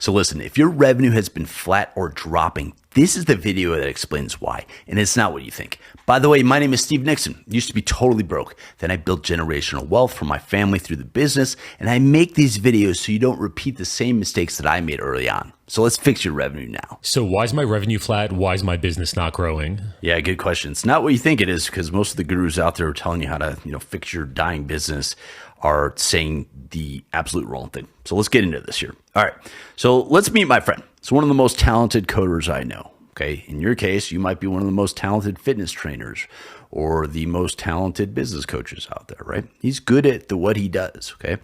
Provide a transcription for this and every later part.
So listen, if your revenue has been flat or dropping, this is the video that explains why, and it's not what you think. By the way, my name is Steve Nixon. Used to be totally broke. Then I built generational wealth for my family through the business, and I make these videos so you don't repeat the same mistakes that I made early on. So let's fix your revenue now. So why is my revenue flat? Why is my business not growing? Yeah, good question. It's not what you think it is, because most of the gurus out there are telling you how to, fix your dying business are saying the absolute wrong thing. So let's get into this here. All right. So let's meet my friend. It's one of the most talented coders I know. Okay. In your case, you might be one of the most talented fitness trainers or the most talented business coaches out there, right? He's good at what he does. Okay.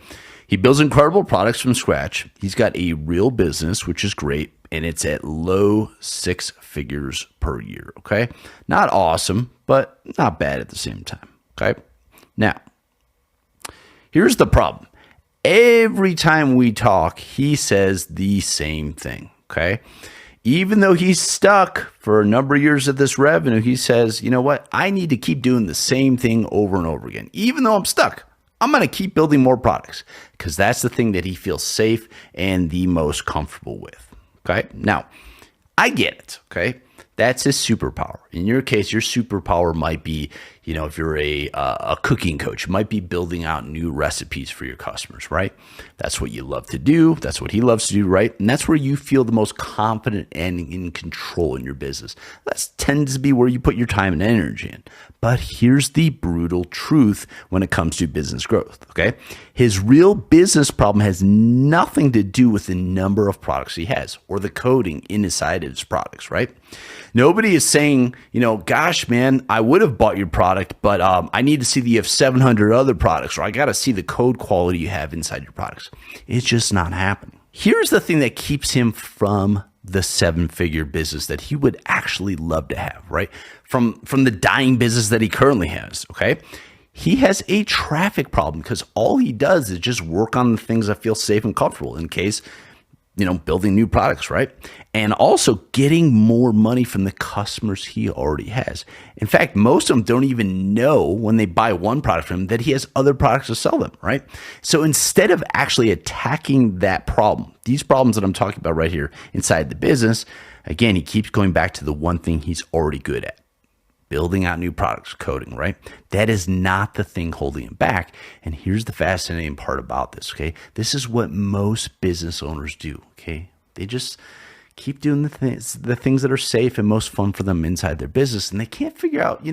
He builds incredible products from scratch. He's got a real business, which is great. And it's at low 6 figures per year. Okay. Not awesome, but not bad at the same time. Okay. Now, here's the problem. Every time we talk, he says the same thing, okay? Even though he's stuck for a number of years at this revenue, he says, you know what? I need to keep doing the same thing over and over again. Even though I'm stuck, I'm going to keep building more products because that's the thing that he feels safe and the most comfortable with, okay? Now, I get it, okay? That's his superpower. In your case, your superpower might be, if you're a cooking coach, it might be building out new recipes for your customers, right? That's what you love to do. That's what he loves to do, right? And that's where you feel the most confident and in control in your business. That tends to be where you put your time and energy in. But here's the brutal truth when it comes to business growth, okay? His real business problem has nothing to do with the number of products he has or the coding inside his products, right? Nobody is saying, gosh, man, I would have bought your product, but I need to see that you have 700 other products, or I got to see the code quality you have inside your products. It's just not happening. Here's the thing that keeps him from the 7-figure business that he would actually love to have, right? From the dying business that he currently has, okay? He has a traffic problem because all he does is just work on the things that feel safe and comfortable in case, building new products, right? And also getting more money from the customers he already has. In fact, most of them don't even know when they buy one product from him that he has other products to sell them, right? So instead of actually attacking that problem, these problems that I'm talking about right here inside the business, again, he keeps going back to the one thing he's already good at. Building out new products, coding, right? That is not the thing holding him back. And here's the fascinating part about this, okay? This is what most business owners do, okay? They just keep doing the things that are safe and most fun for them inside their business. And they can't figure out,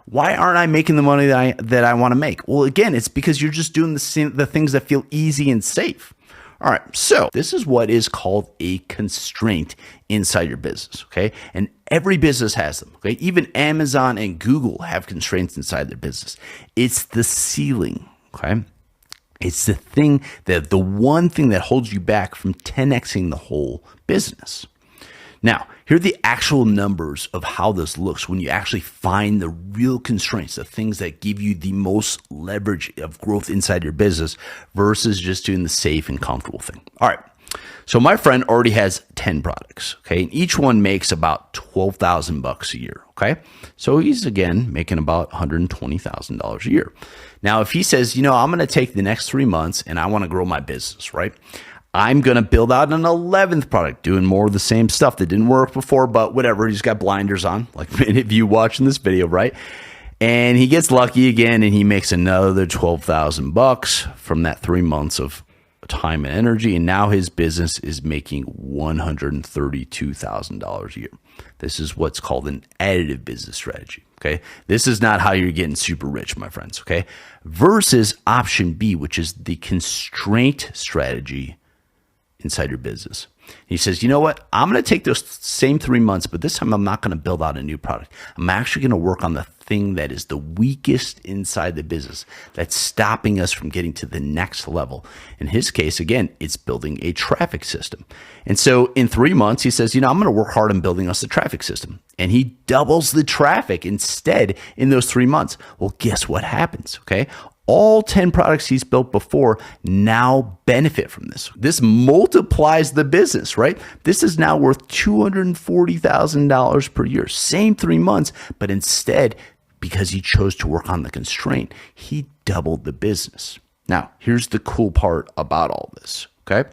why aren't I making the money that I want to make? Well, again, it's because you're just doing the things that feel easy and safe. All right, so this is what is called a constraint inside your business, okay? And every business has them, okay? Even Amazon and Google have constraints inside their business. It's the ceiling, okay? It's the thing the one thing that holds you back from 10xing the whole business. Now, here are the actual numbers of how this looks when you actually find the real constraints, the things that give you the most leverage of growth inside your business versus just doing the safe and comfortable thing. All right. So my friend already has 10 products, okay? And each one makes about $12,000 a year, okay? So he's, again, making about $120,000 a year. Now, if he says, I'm going to take the next 3 months and I want to grow my business, right? I'm going to build out an 11th product, doing more of the same stuff that didn't work before, but whatever. He's got blinders on, like many of you watching this video, right? And he gets lucky again, and he makes another $12,000 from that 3 months of time and energy. And now his business is making $132,000 a year. This is what's called an additive business strategy. Okay. This is not how you're getting super rich, my friends. Okay. Versus option B, which is the constraint strategy inside your business. He says, you know what? I'm going to take those same 3 months, but this time I'm not going to build out a new product. I'm actually going to work on the thing that is the weakest inside the business that's stopping us from getting to the next level. In his case, again, it's building a traffic system. And so in 3 months, he says, I'm going to work hard on building us a traffic system. And he doubles the traffic instead in those 3 months. Well, guess what happens? Okay. All 10 products he's built before now benefit from this. This multiplies the business, right? This is now worth $240,000 per year. Same 3 months, but instead, because he chose to work on the constraint, he doubled the business. Now, here's the cool part about all this, okay?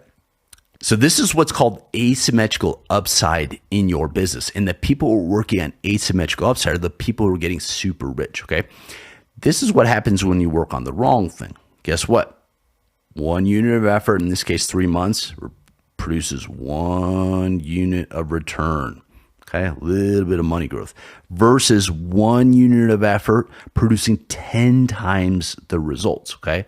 So this is what's called asymmetrical upside in your business. And the people who are working on asymmetrical upside are the people who are getting super rich, okay? This is what happens when you work on the wrong thing. Guess what? 1 unit of effort, in this case 3 months, produces 1 unit of return. Okay, a little bit of money growth versus 1 unit of effort producing 10 times the results. Okay.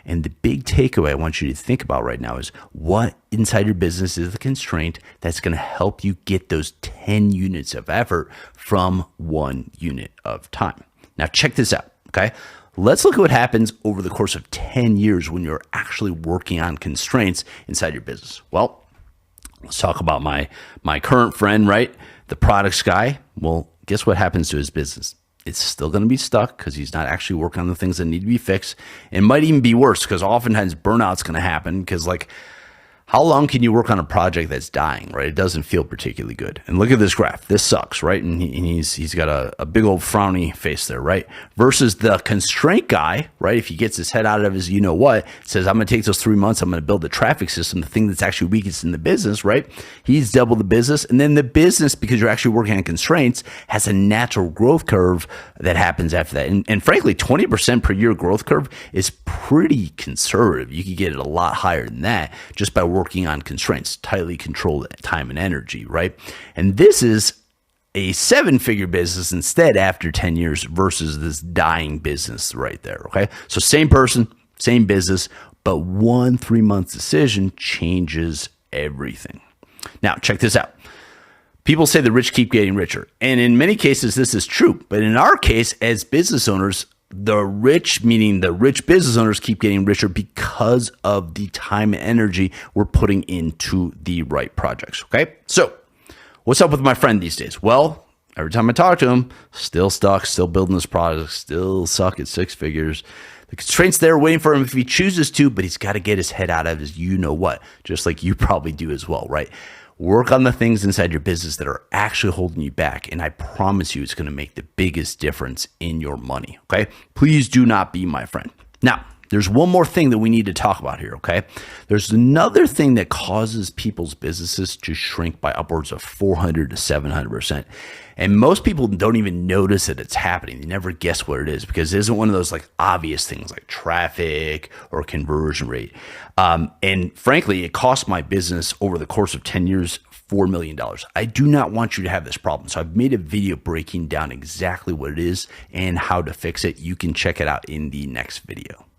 And the big takeaway I want you to think about right now is what inside your business is the constraint that's going to help you get those 10 units of effort from 1 unit of time. Now, check this out. Okay. Let's look at what happens over the course of 10 years when you're actually working on constraints inside your business. Well, let's talk about my current friend, right? The products guy. Well, guess what happens to his business? It's still going to be stuck because he's not actually working on the things that need to be fixed. It might even be worse because oftentimes burnout's going to happen because, like, how long can you work on a project that's dying, right? It doesn't feel particularly good. And look at this graph. This sucks, right? And he's got a big old frowny face there, right? Versus the constraint guy, right? If he gets his head out of his you-know-what, says, I'm going to take those 3 months, I'm going to build the traffic system, the thing that's actually weakest in the business, right? He's double the business. And then the business, because you're actually working on constraints, has a natural growth curve that happens after that. And frankly, 20% per year growth curve is pretty conservative. You could get it a lot higher than that just by working on constraints, tightly controlled time and energy, right? And this is a 7-figure business instead after 10 years versus this dying business right there, okay? So same person, same business, but 1 3-month decision changes everything. Now, check this out. People say the rich keep getting richer. And in many cases, this is true. But in our case, as business owners, the rich, meaning the rich business owners, keep getting richer because of the time and energy we're putting into the right projects. Okay. So what's up with my friend these days? Well, every time I talk to him, still stuck, still building this product, still suck at 6 figures. The constraints there waiting for him if he chooses to, but he's got to get his head out of his you-know-what, just like you probably do as well, right? Work on the things inside your business that are actually holding you back. And I promise you it's going to make the biggest difference in your money. Okay. Please do not be my friend. Now, there's one more thing that we need to talk about here. Okay. There's another thing that causes people's businesses to shrink by upwards of 400 to 700%. And most people don't even notice that it's happening. They never guess what it is because it isn't one of those like obvious things like traffic or conversion rate. And frankly, it cost my business over the course of 10 years, $4 million. I do not want you to have this problem. So I've made a video breaking down exactly what it is and how to fix it. You can check it out in the next video.